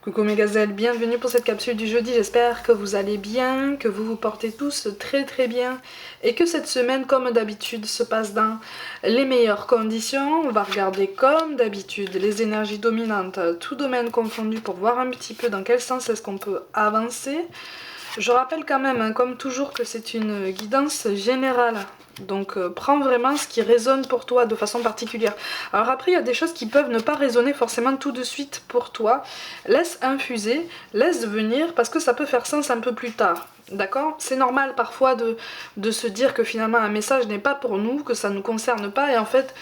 Coucou mes gazelles, bienvenue pour cette capsule du jeudi, j'espère que vous allez bien, que vous vous portez tous très très bien et que cette semaine comme d'habitude se passe dans les meilleures conditions. On va regarder comme d'habitude les énergies dominantes, tout domaine confondu pour voir un petit peu dans quel sens est-ce qu'on peut avancer. Je rappelle quand même, hein, comme toujours, que c'est une guidance générale. Donc prends vraiment ce qui résonne pour toi de façon particulière. Alors après, il y a des choses qui peuvent ne pas résonner forcément tout de suite pour toi. Laisse infuser, laisse venir, parce que ça peut faire sens un peu plus tard. D'accord? C'est normal parfois de se dire que finalement un message n'est pas pour nous, que ça ne nous concerne pas, et en fait,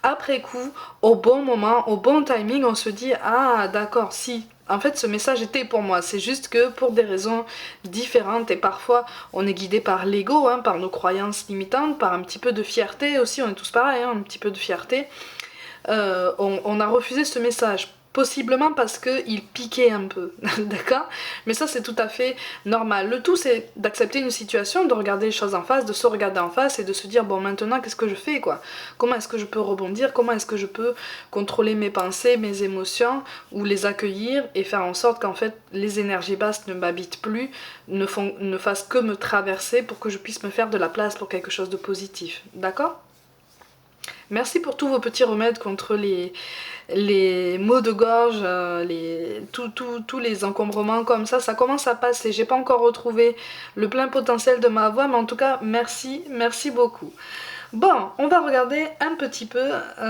après coup, au bon moment, au bon timing, on se dit « Ah d'accord, si ». En fait, ce message était pour moi, c'est juste que pour des raisons différentes et parfois on est guidé par l'ego, hein, par nos croyances limitantes, par un petit peu de fierté aussi, on est tous pareils, hein, un petit peu de fierté. On a refusé ce message. Possiblement parce qu'il piquait un peu, d'accord? Mais ça c'est tout à fait normal. Le tout c'est d'accepter une situation, de regarder les choses en face, de se regarder en face et de se dire bon maintenant qu'est-ce que je fais quoi? Comment est-ce que je peux rebondir? Comment est-ce que je peux contrôler mes pensées, mes émotions ou les accueillir et faire en sorte qu'en fait les énergies basses ne m'habitent plus, ne fassent que me traverser pour que je puisse me faire de la place pour quelque chose de positif, d'accord? Merci pour tous vos petits remèdes contre les maux de gorge, tous les encombrements comme ça commence à passer. J'ai pas encore retrouvé le plein potentiel de ma voix, mais en tout cas, merci, merci beaucoup. Bon, on va regarder un petit peu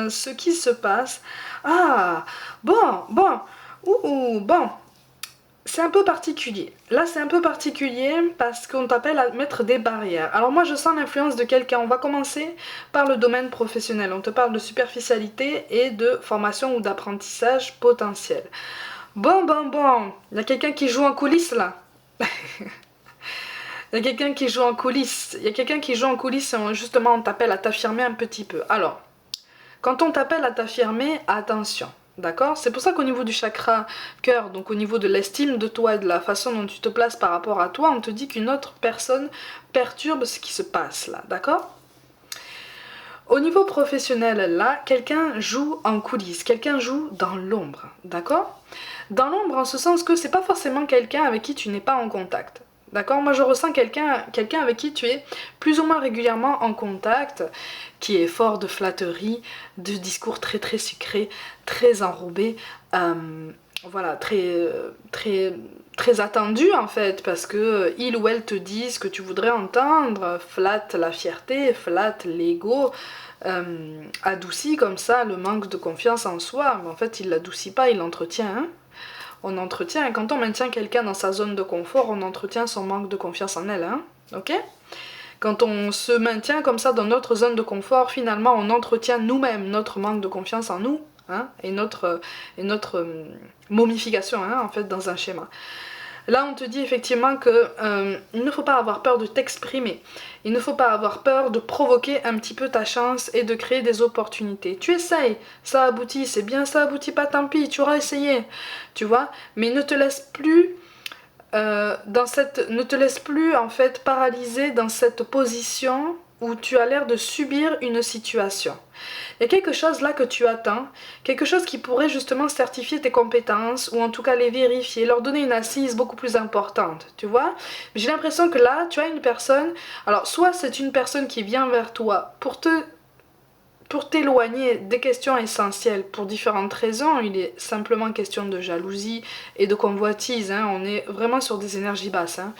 ce qui se passe. Ah, bon, c'est un peu particulier. Là, c'est un peu particulier parce qu'on t'appelle à mettre des barrières. Alors moi, je sens l'influence de quelqu'un. On va commencer par le domaine professionnel. On te parle de superficialité et de formation ou d'apprentissage potentiel. Bon. Il y a quelqu'un qui joue en coulisses, là. Il y a quelqu'un qui joue en coulisses. Il y a quelqu'un qui joue en coulisses et justement, on t'appelle à t'affirmer un petit peu. Alors, quand on t'appelle à t'affirmer, attention. D'accord? C'est pour ça qu'au niveau du chakra cœur, donc au niveau de l'estime de toi et de la façon dont tu te places par rapport à toi, on te dit qu'une autre personne perturbe ce qui se passe là, d'accord? Au niveau professionnel, là, quelqu'un joue en coulisses, quelqu'un joue dans l'ombre, d'accord? Dans l'ombre en ce sens que c'est pas forcément quelqu'un avec qui tu n'es pas en contact. D'accord? Moi je ressens quelqu'un avec qui tu es plus ou moins régulièrement en contact, qui est fort de flatterie, de discours très très sucrés, très enrobés, voilà, très attendu en fait, parce que il ou elle te dit ce que tu voudrais entendre, flatte la fierté, flatte l'ego, adoucit comme ça le manque de confiance en soi, mais en fait il l'adoucit pas, il l'entretient, hein. On entretient, et quand on maintient quelqu'un dans sa zone de confort, on entretient son manque de confiance en elle, hein, ok? Quand on se maintient comme ça dans notre zone de confort, finalement on entretient nous-mêmes notre manque de confiance en nous, hein, et notre momification, hein, en fait, dans un schéma. Là, on te dit effectivement que il ne faut pas avoir peur de t'exprimer. Il ne faut pas avoir peur de provoquer un petit peu ta chance et de créer des opportunités. Tu essayes, ça aboutit, c'est bien, ça aboutit pas, tant pis, tu auras essayé, tu vois. Mais ne te laisse plus ne te laisse plus en fait paralyser dans cette position où tu as l'air de subir une situation. Il y a quelque chose là que tu attends, quelque chose qui pourrait justement certifier tes compétences ou en tout cas les vérifier, leur donner une assise beaucoup plus importante, tu vois. J'ai l'impression que là, tu as une personne, alors soit c'est une personne qui vient vers toi pour t'éloigner des questions essentielles pour différentes raisons. Il est simplement question de jalousie et de convoitise, hein. On est vraiment sur des énergies basses, hein.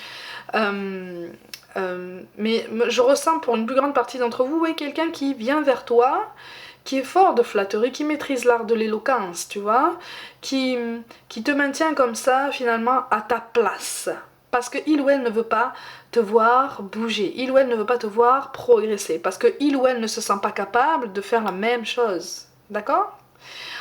Mais je ressens pour une plus grande partie d'entre vous, oui, quelqu'un qui vient vers toi, qui est fort de flatterie, qui maîtrise l'art de l'éloquence, tu vois, qui te maintient comme ça finalement à ta place. Parce que il ou elle ne veut pas te voir bouger, il ou elle ne veut pas te voir progresser, parce que il ou elle ne se sent pas capable de faire la même chose. D'accord?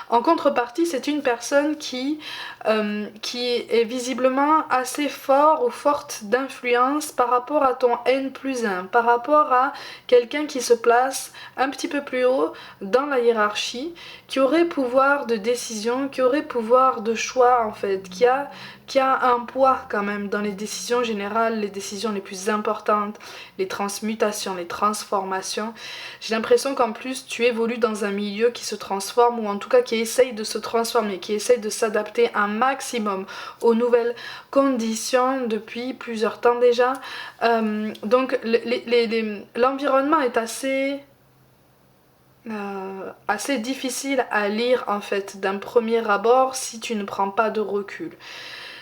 En contrepartie, c'est une personne qui est visiblement assez fort ou forte d'influence par rapport à ton N+1, par rapport à quelqu'un qui se place un petit peu plus haut dans la hiérarchie, qui aurait pouvoir de décision, qui aurait pouvoir de choix en fait, qui a un poids quand même dans les décisions générales, les décisions les plus importantes, les transmutations, les transformations. J'ai l'impression qu'en plus tu évolues dans un milieu qui se transforme ou en tout cas qui est essaye de se transformer, qui essaye de s'adapter un maximum aux nouvelles conditions depuis plusieurs temps déjà. Donc l'environnement est assez difficile à lire en fait d'un premier abord si tu ne prends pas de recul.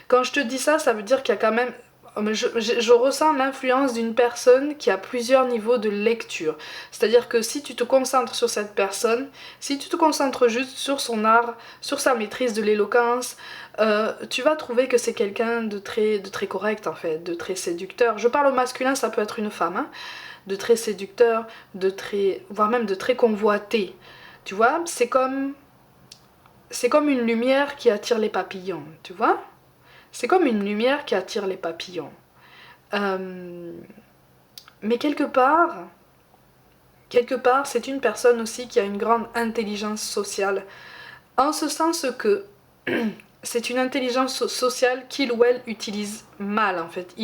Quand je te dis ça, ça veut dire qu'il y a quand même... Je ressens l'influence d'une personne qui a plusieurs niveaux de lecture. C'est-à-dire que si tu te concentres sur cette personne, si tu te concentres juste sur son art, sur sa maîtrise de l'éloquence, tu vas trouver que c'est quelqu'un de très correct en fait, de très séducteur. Je parle au masculin, ça peut être une femme, hein, de très séducteur, voire même de très convoité. Tu vois, c'est comme une lumière qui attire les papillons, tu vois. C'est comme une lumière qui attire les papillons. Mais quelque part, c'est une personne aussi qui a une grande intelligence sociale. En ce sens que c'est une intelligence sociale qu'il ou elle utilise mal en fait.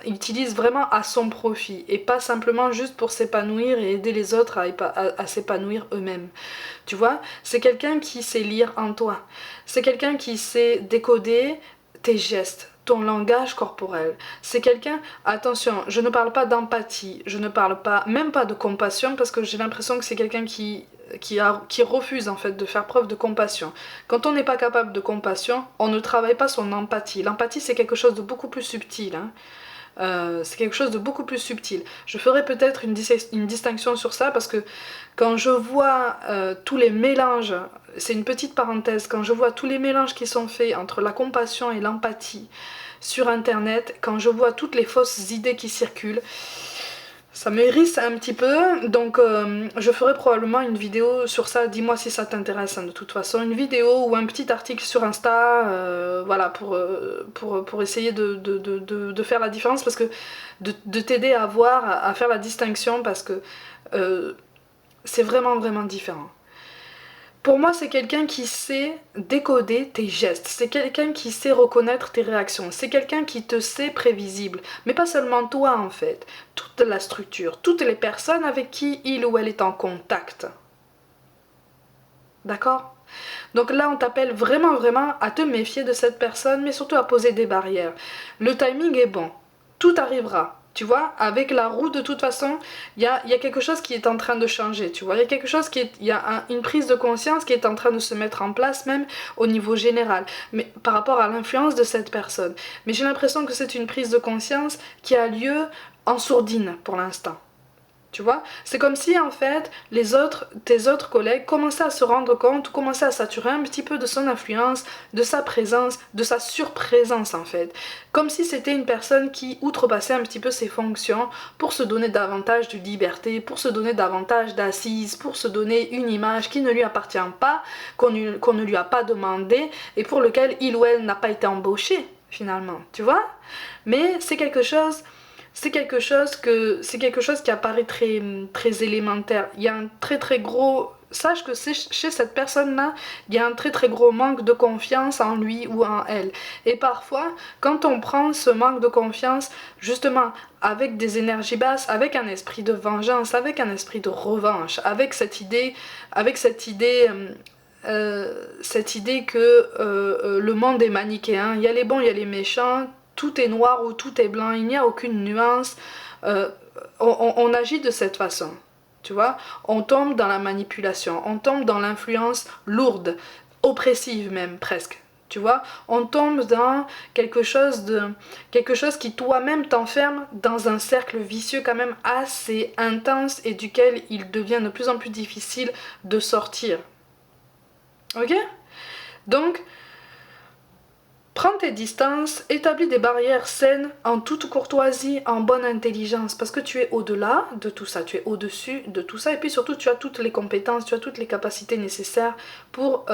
Utilise vraiment à son profit et pas simplement juste pour s'épanouir et aider les autres à s'épanouir eux-mêmes. Tu vois, c'est quelqu'un qui sait lire en toi. C'est quelqu'un qui sait décoder tes gestes, ton langage corporel. C'est quelqu'un, attention, je ne parle pas d'empathie, je ne parle pas, même pas de compassion parce que j'ai l'impression que c'est quelqu'un qui refuse en fait de faire preuve de compassion. Quand on n'est pas capable de compassion, on ne travaille pas son empathie. L'empathie c'est quelque chose de beaucoup plus subtil, hein. C'est quelque chose de beaucoup plus subtil. Je ferai peut-être une distinction sur ça parce que quand je vois tous les mélanges, c'est une petite parenthèse, quand je vois tous les mélanges qui sont faits entre la compassion et l'empathie sur internet, quand je vois toutes les fausses idées qui circulent, ça me hérisse un petit peu, donc je ferai probablement une vidéo sur ça, dis-moi si ça t'intéresse hein, de toute façon, une vidéo ou un petit article sur Insta, voilà, pour essayer de faire la différence, parce que de t'aider à voir, à faire la distinction, parce que c'est vraiment différent. Pour moi, c'est quelqu'un qui sait décoder tes gestes, c'est quelqu'un qui sait reconnaître tes réactions, c'est quelqu'un qui te sait prévisible, mais pas seulement toi en fait, toute la structure, toutes les personnes avec qui il ou elle est en contact. D'accord ? Donc là, on t'appelle vraiment à te méfier de cette personne, mais surtout à poser des barrières. Le timing est bon, tout arrivera. Tu vois, avec la roue, de toute façon, il y a quelque chose qui est en train de changer, tu vois. Il y a quelque chose une prise de conscience qui est en train de se mettre en place, même au niveau général, mais par rapport à l'influence de cette personne. Mais j'ai l'impression que c'est une prise de conscience qui a lieu en sourdine pour l'instant. Tu vois, c'est comme si en fait tes autres collègues commençaient à se rendre compte, commençaient à saturer un petit peu de son influence, de sa présence, de sa surprésence en fait. Comme si c'était une personne qui outrepassait un petit peu ses fonctions pour se donner davantage de liberté, pour se donner davantage d'assises, pour se donner une image qui ne lui appartient pas, qu'on ne lui a pas demandé et pour lequel il ou elle n'a pas été embauché finalement, tu vois. Mais c'est quelque chose qui apparaît très élémentaire. Il y a un très gros... Sache que chez cette personne-là, il y a un très gros manque de confiance en lui ou en elle. Et parfois, quand on prend ce manque de confiance, justement, avec des énergies basses, avec un esprit de vengeance, avec un esprit de revanche, avec cette idée que le monde est manichéen, il y a les bons, il y a les méchants, tout est noir ou tout est blanc, il n'y a aucune nuance, on agit de cette façon, tu vois, on tombe dans la manipulation, on tombe dans l'influence lourde, oppressive même presque, tu vois, on tombe dans quelque chose qui toi-même t'enferme dans un cercle vicieux quand même assez intense et duquel il devient de plus en plus difficile de sortir. Ok ? Donc, prends tes distances, établis des barrières saines, en toute courtoisie, en bonne intelligence, parce que tu es au-delà de tout ça, tu es au-dessus de tout ça, et puis surtout tu as toutes les compétences, tu as toutes les capacités nécessaires pour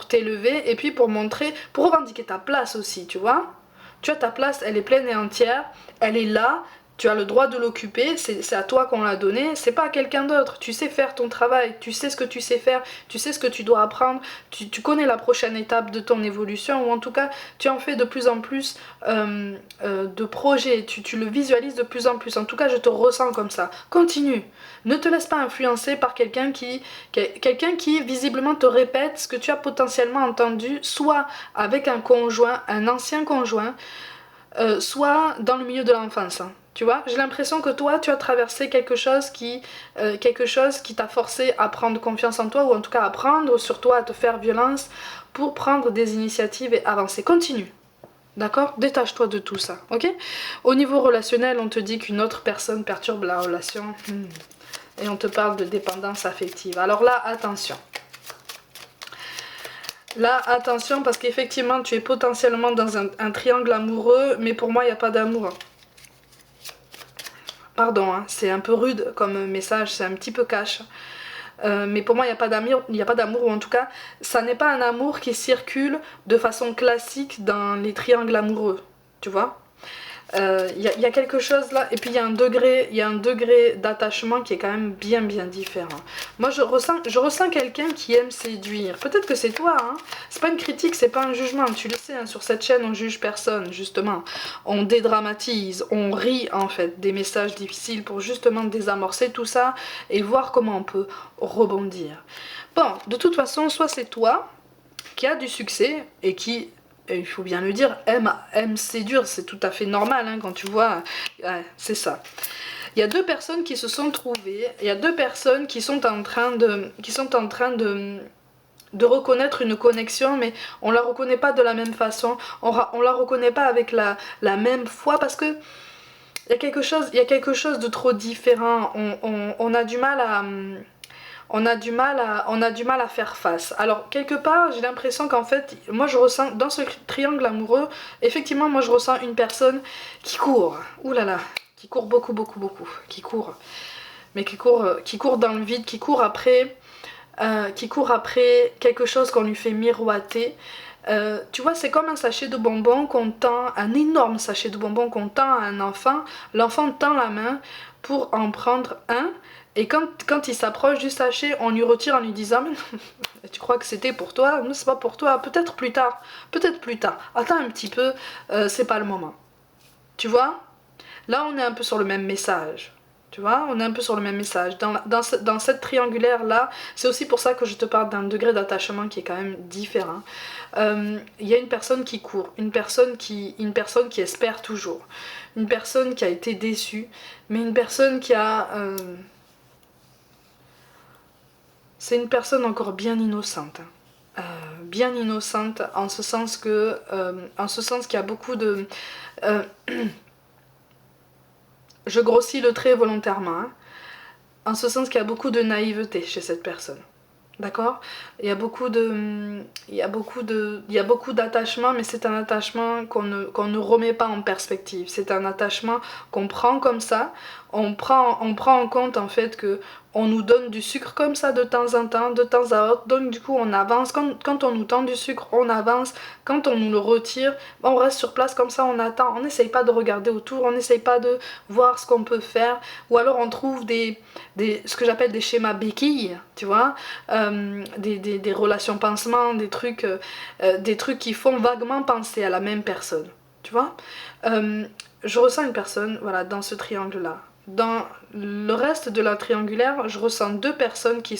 t'élever, et puis pour revendiquer ta place aussi, tu vois. Tu as ta place, elle est pleine et entière, elle est là, Tu as le droit de l'occuper, c'est à toi qu'on l'a donné, c'est pas à quelqu'un d'autre. Tu sais faire ton travail, tu sais ce que tu sais faire, tu sais ce que tu dois apprendre, tu connais la prochaine étape de ton évolution, ou en tout cas, tu en fais de plus en plus de projets, tu le visualises de plus en plus. En tout cas, je te ressens comme ça. Continue. Ne te laisse pas influencer par quelqu'un qui visiblement te répète ce que tu as potentiellement entendu, soit avec un conjoint, un ancien conjoint, soit dans le milieu de l'enfance. Hein. Tu vois, j'ai l'impression que toi, tu as traversé quelque chose qui t'a forcé à prendre confiance en toi, ou en tout cas à prendre sur toi, à te faire violence pour prendre des initiatives et avancer. Continue. D'accord? Détache-toi de tout ça, ok? Au niveau relationnel, on te dit qu'une autre personne perturbe la relation. Et on te parle de dépendance affective. Alors là, attention. Là, attention, parce qu'effectivement, tu es potentiellement dans un triangle amoureux, mais pour moi, il n'y a pas d'amour. Pardon, hein, c'est un peu rude comme message, c'est un petit peu cash. Mais pour moi, il n'y a pas d'amour, ou en tout cas, ça n'est pas un amour qui circule de façon classique dans les triangles amoureux, tu vois. Y a quelque chose là, et puis il y a un degré d'attachement qui est quand même bien différent. Moi je ressens quelqu'un qui aime séduire. Peut-être que c'est toi, hein. C'est pas une critique, c'est pas un jugement, tu le sais, hein, sur cette chaîne on juge personne, justement. On dédramatise, on rit en fait des messages difficiles pour justement désamorcer tout ça et voir comment on peut rebondir. Bon, de toute façon, soit c'est toi qui a du succès et qui, et il faut bien le dire, aime séduire, c'est tout à fait normal, hein, quand tu vois, c'est ça. Il y a deux personnes qui se sont trouvées, il y a deux personnes qui sont en train de reconnaître une connexion, mais on la reconnaît pas de la même façon, on la reconnaît pas avec la même foi, parce que il y a quelque chose de trop différent, on a du mal à... on a du mal à faire face. Alors, quelque part, j'ai l'impression qu'en fait, moi je ressens, dans ce triangle amoureux, effectivement, moi je ressens une personne qui court. Ouh là là, qui court beaucoup, qui court. Mais qui court dans le vide, qui court après quelque chose qu'on lui fait miroiter. Tu vois, c'est comme un sachet de bonbons qu'on tend, un énorme sachet de bonbons qu'on tend à un enfant. L'enfant tend la main pour en prendre un. Et quand il s'approche du sachet, on lui retire en lui disant « Mais tu crois que c'était pour toi? Non, c'est pas pour toi. Peut-être plus tard. Peut-être plus tard. Attends un petit peu, c'est pas le moment. » Tu vois? Là, on est un peu sur le même message. Tu vois? On est un peu sur le même message. Dans cette triangulaire-là, c'est aussi pour ça que je te parle d'un degré d'attachement qui est quand même différent. Il y a une personne qui court, une personne qui espère toujours. Une personne qui a été déçue, mais une personne qui a... c'est une personne encore bien innocente. Bien innocente en ce sens que... en ce sens qu'il y a beaucoup de... je grossis le trait volontairement. Hein, en ce sens qu'il y a beaucoup de naïveté chez cette personne. D'accord? Il y a beaucoup d'attachement, mais c'est un attachement qu'on ne remet pas en perspective. C'est un attachement qu'on prend comme ça. On prend en compte en fait que on nous donne du sucre comme ça de temps en temps, de temps à autre. Donc du coup on avance. Quand on nous tend du sucre, on avance. Quand on nous le retire, on reste sur place comme ça, on attend. On n'essaye pas de regarder autour, on n'essaye pas de voir ce qu'on peut faire. Ou alors on trouve ce que j'appelle des schémas béquilles, tu vois, des relations pansements, des trucs qui font vaguement penser à la même personne, tu vois. Je ressens une personne, voilà, dans ce triangle-là. Dans le reste de la triangulaire, je ressens deux personnes qui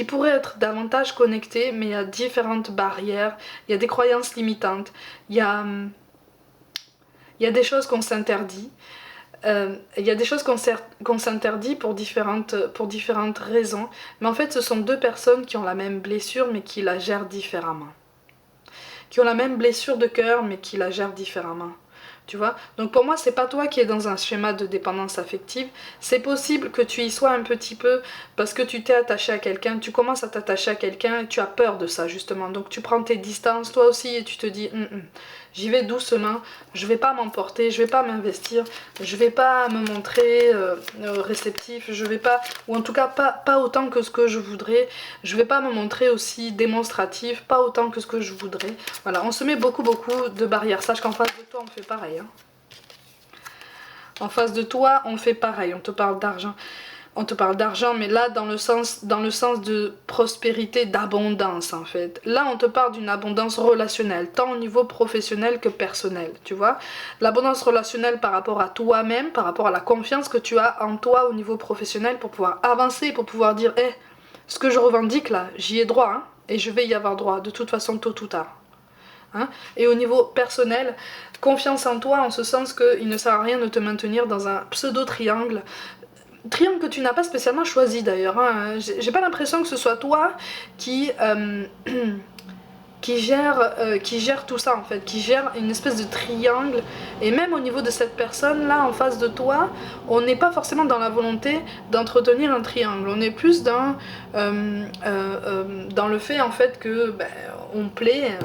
pourraient être davantage connectées, mais il y a différentes barrières, il y a des croyances limitantes, il y a des choses qu'on s'interdit. Il y a des choses qu'on s'interdit pour différentes raisons, mais en fait ce sont deux personnes qui ont la même blessure mais qui la gèrent différemment. Qui ont la même blessure de cœur mais qui la gèrent différemment. Tu vois? Donc pour moi, c'est pas toi qui es dans un schéma de dépendance affective. C'est possible que tu y sois un petit peu parce que tu t'es attaché à quelqu'un, tu commences à t'attacher à quelqu'un et tu as peur de ça justement. Donc tu prends tes distances toi aussi et tu te dis j'y vais doucement, je vais pas m'emporter, je vais pas m'investir, je vais pas me montrer réceptif, je vais pas, ou en tout cas pas autant que ce que je voudrais, je vais pas me montrer aussi démonstratif, pas autant que ce que je voudrais. Voilà, on se met beaucoup de barrières. Sache qu'en face de toi on fait pareil. Hein. En face de toi, on fait pareil, on te parle d'argent. On te parle d'argent, mais là, dans le sens de prospérité, d'abondance, en fait. Là, on te parle d'une abondance relationnelle, tant au niveau professionnel que personnel, tu vois. L'abondance relationnelle par rapport à toi-même, par rapport à la confiance que tu as en toi au niveau professionnel pour pouvoir avancer, pour pouvoir dire, hé, ce que je revendique là, j'y ai droit, hein, et je vais y avoir droit, de toute façon, tôt ou tard. Hein. Et au niveau personnel, confiance en toi en ce sens qu'il ne sert à rien de te maintenir dans un pseudo-triangle que tu n'as pas spécialement choisi d'ailleurs. Hein. J'ai pas l'impression que ce soit toi qui, qui gère tout ça en fait, qui gère une espèce de triangle. Et même au niveau de cette personne là en face de toi, on n'est pas forcément dans la volonté d'entretenir un triangle. On est plus dans le fait en fait que on plaît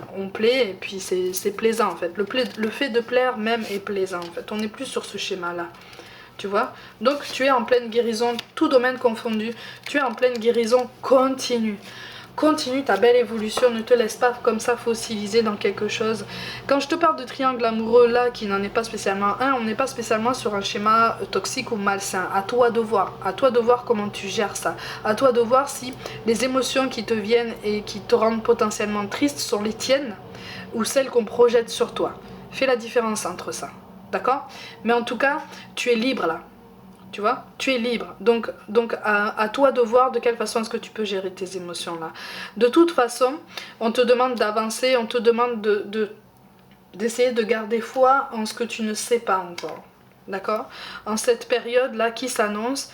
et puis c'est plaisant en fait. Le fait de plaire même est plaisant en fait. On est plus sur ce schéma là. Tu vois, donc tu es en pleine guérison, tout domaine confondu, tu es en pleine guérison continue. Continue ta belle évolution, ne te laisse pas comme ça fossiliser dans quelque chose. Quand je te parle de triangle amoureux là, qui n'en est pas spécialement un, on n'est pas spécialement sur un schéma toxique ou malsain. À toi de voir comment tu gères ça. À toi de voir si les émotions qui te viennent et qui te rendent potentiellement triste sont les tiennes ou celles qu'on projette sur toi. Fais la différence entre ça. D'accord? Mais en tout cas, tu es libre là. Tu vois? Tu es libre. Donc à toi de voir de quelle façon est-ce que tu peux gérer tes émotions là. De toute façon, on te demande d'avancer, on te demande d'essayer de garder foi en ce que tu ne sais pas encore. D'accord? En cette période là qui s'annonce,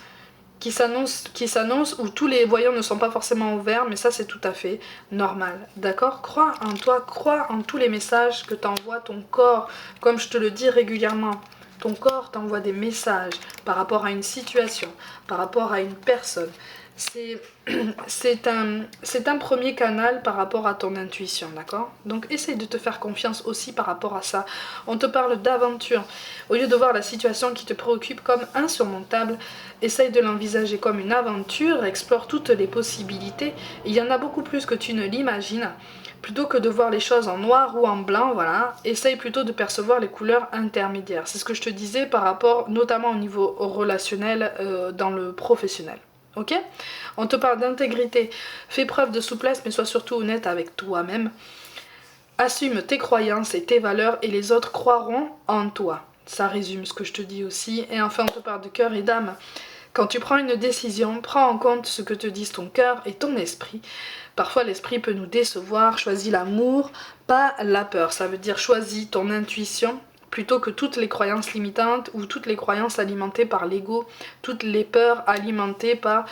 où tous les voyants ne sont pas forcément ouverts, mais ça c'est tout à fait normal, d'accord? Crois en toi, crois en tous les messages que t'envoie ton corps, comme je te le dis régulièrement. Ton corps t'envoie des messages par rapport à une situation, par rapport à une personne. C'est un premier canal par rapport à ton intuition, d'accord? Donc essaye de te faire confiance aussi par rapport à ça. On te parle d'aventure. Au lieu de voir la situation qui te préoccupe comme insurmontable, essaye de l'envisager comme une aventure, explore toutes les possibilités. Il y en a beaucoup plus que tu ne l'imagines. Plutôt que de voir les choses en noir ou en blanc, voilà, essaye plutôt de percevoir les couleurs intermédiaires. C'est ce que je te disais par rapport notamment au niveau relationnel dans le professionnel. Ok? On te parle d'intégrité. Fais preuve de souplesse, mais sois surtout honnête avec toi-même. Assume tes croyances et tes valeurs et les autres croiront en toi. Ça résume ce que je te dis aussi. Et enfin, on te parle de cœur et d'âme. Quand tu prends une décision, prends en compte ce que te disent ton cœur et ton esprit. Parfois, l'esprit peut nous décevoir. Choisis l'amour, pas la peur. Ça veut dire choisis ton intuition plutôt que toutes les croyances limitantes ou toutes les croyances alimentées par l'ego, toutes les peurs alimentées par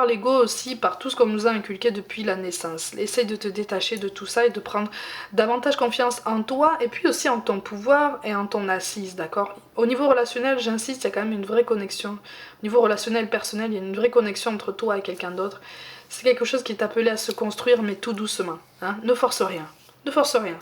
l'ego aussi, par tout ce qu'on nous a inculqué depuis la naissance. Essaye de te détacher de tout ça et de prendre davantage confiance en toi et puis aussi en ton pouvoir et en ton assise, d'accord? Au niveau relationnel, j'insiste, il y a quand même une vraie connexion. Au niveau relationnel, personnel, il y a une vraie connexion entre toi et quelqu'un d'autre. C'est quelque chose qui est appelé à se construire, mais tout doucement. Hein? Ne force rien. Ne force rien.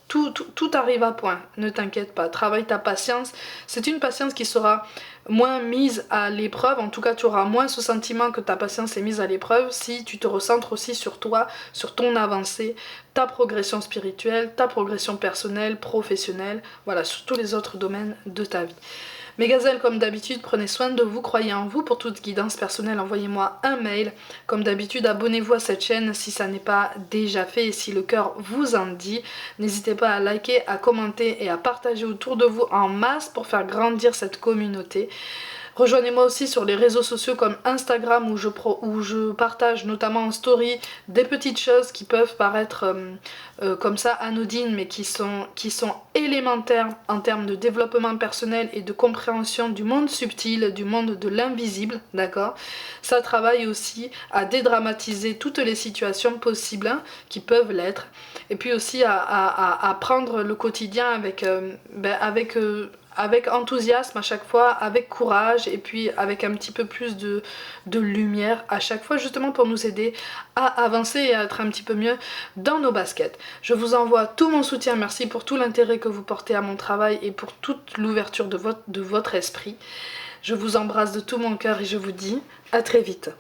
Tout arrive à point, ne t'inquiète pas, travaille ta patience. C'est une patience qui sera moins mise à l'épreuve, en tout cas tu auras moins ce sentiment que ta patience est mise à l'épreuve si tu te recentres aussi sur toi, sur ton avancée, ta progression spirituelle, ta progression personnelle, professionnelle, voilà, sur tous les autres domaines de ta vie. Mes gazelles, comme d'habitude, prenez soin de vous, croyez en vous. Pour toute guidance personnelle, envoyez-moi un mail. Comme d'habitude, abonnez-vous à cette chaîne si ça n'est pas déjà fait et si le cœur vous en dit. N'hésitez pas à liker, à commenter et à partager autour de vous en masse pour faire grandir cette communauté. Rejoignez-moi aussi sur les réseaux sociaux comme Instagram où je partage notamment en story des petites choses qui peuvent paraître comme ça anodines mais qui sont élémentaires en termes de développement personnel et de compréhension du monde subtil, du monde de l'invisible, d'accord? Ça travaille aussi à dédramatiser toutes les situations possibles hein, qui peuvent l'être et puis aussi à prendre le quotidien avec enthousiasme à chaque fois, avec courage et puis avec un petit peu plus de lumière à chaque fois justement pour nous aider à avancer et à être un petit peu mieux dans nos baskets. Je vous envoie tout mon soutien, merci pour tout l'intérêt que vous portez à mon travail et pour toute l'ouverture de votre esprit. Je vous embrasse de tout mon cœur et je vous dis à très vite.